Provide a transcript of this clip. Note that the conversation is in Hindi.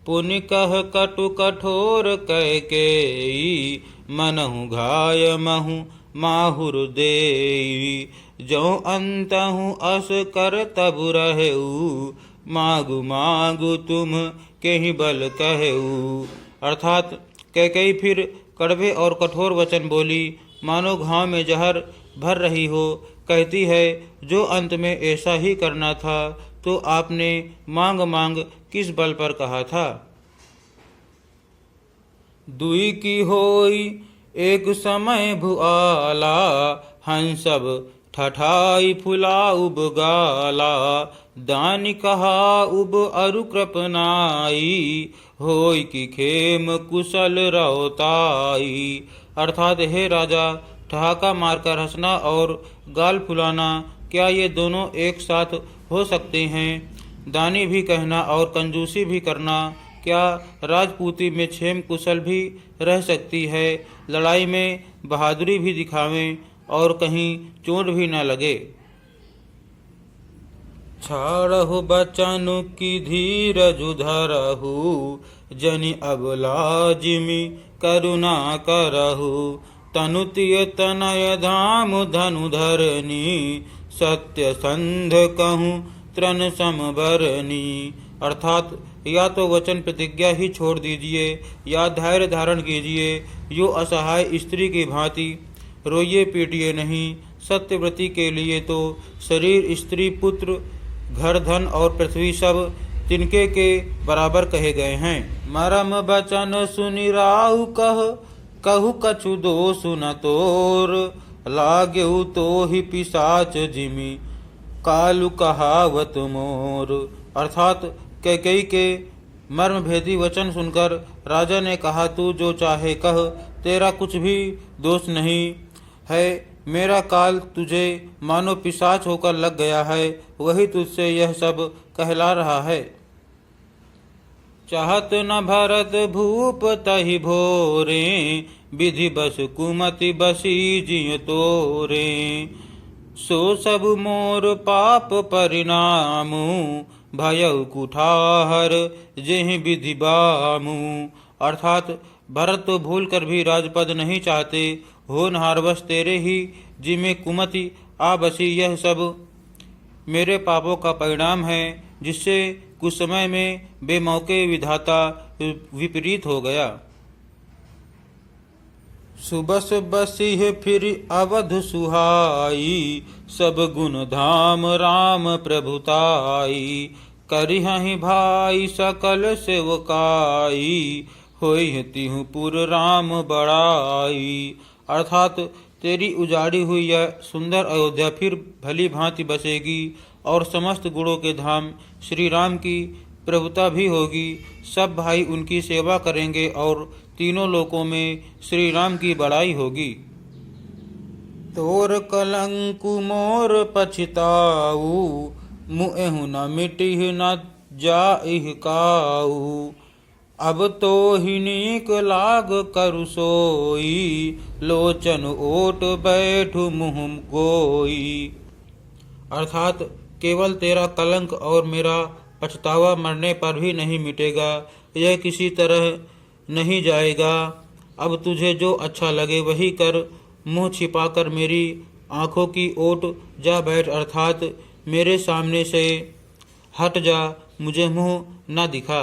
पुनि कह कटु कठोर कह के, मनहु घाय महु माहुर देई। जो अंतहु अस कर तब रहेऊ, मागु मागु तुम केहि बल कहेऊ। अर्थात कैकेयी फिर कड़वे और कठोर वचन बोली, मानो घाव में जहर भर रही हो। कहती है, जो अंत में ऐसा ही करना था तो आपने मांग मांग किस बल पर कहा था। दुई की होई एक समय भुआला, हंस सब ठठाई फुला उब गाला। दानी कहा उब अरु कृपनाई, होई की खेम कुशल रौताई। अर्थात हे राजा, ठहाका मारकर हंसना और गाल फुलाना, क्या ये दोनों एक साथ हो सकते हैं। दानी भी कहना और कंजूसी भी करना, क्या राजपूती में क्षेम कुशल भी रह सकती है। लड़ाई में बहादुरी भी दिखावें और कहीं चोट भी न लगे। छाड़हु बचन की धीरज धरहु, जनि अबला जिमि करुणा करहु। तनुतिय तनय धाम धनु धरनी, सत्य संध कहूँ तृण समबरनी। अर्थात या तो वचन प्रतिज्ञा ही छोड़ दीजिए या धैर्य धारण कीजिए। यो असहाय स्त्री की भांति रोइए पीटिए नहीं। सत्यव्रती के लिए तो शरीर, स्त्री, पुत्र, घर, धन और पृथ्वी सब तिनके के बराबर कहे गए हैं। मरम बचन सुनि राहु कहु कछु दोष न तोर, लागेउ तो ही पिशाच जिमि कालु कहावत मोर। अर्थात कैकेयी के मर्म भेदी वचन सुनकर राजा ने कहा, तू जो चाहे कह, तेरा कुछ भी दोष नहीं है। मेरा काल तुझे मानो पिशाच होकर लग गया है, वही तुझसे यह सब कहला रहा है। चाहत न भरत भूप तहि भोरे, विधि बस कुमति बसी जिय तोरे। सो सब मोर पाप परिणामु, भयउ कुठार जेहि विधि बामु। अर्थात भरत तो भूल कर भी राजपद नहीं चाहते, होनहारवश तेरे ही जिम्मे कुमति आ बसी। यह सब मेरे पापों का परिणाम है, जिससे कुछ समय में बेमौके विधाता विपरीत हो गया। सुबस बसिह फिर अवध सुहाई, सब गुण धाम राम प्रभुताई। करिहहि भाई सकल सेवकाई, होई तिहु पुर राम बड़ाई। अर्थात तेरी उजाड़ी हुई यह सुंदर अयोध्या फिर भली भांति बसेगी और समस्त गुणों के धाम श्री राम की प्रभुता भी होगी। सब भाई उनकी सेवा करेंगे और तीनों लोकों में श्री राम की बड़ाई होगी। तोर कलंकु मोर पछताऊ, मुएहु न मिटिह न जाइह काऊ। अब तो ही नीक लाग करु सोई, लोचन ओट बैठु मुँह गोई। अर्थात केवल तेरा कलंक और मेरा पछतावा मरने पर भी नहीं मिटेगा, यह किसी तरह नहीं जाएगा। अब तुझे जो अच्छा लगे वही कर, मुँह छिपाकर मेरी आँखों की ओट जा बैठ। अर्थात मेरे सामने से हट जा, मुझे मुँह न दिखा।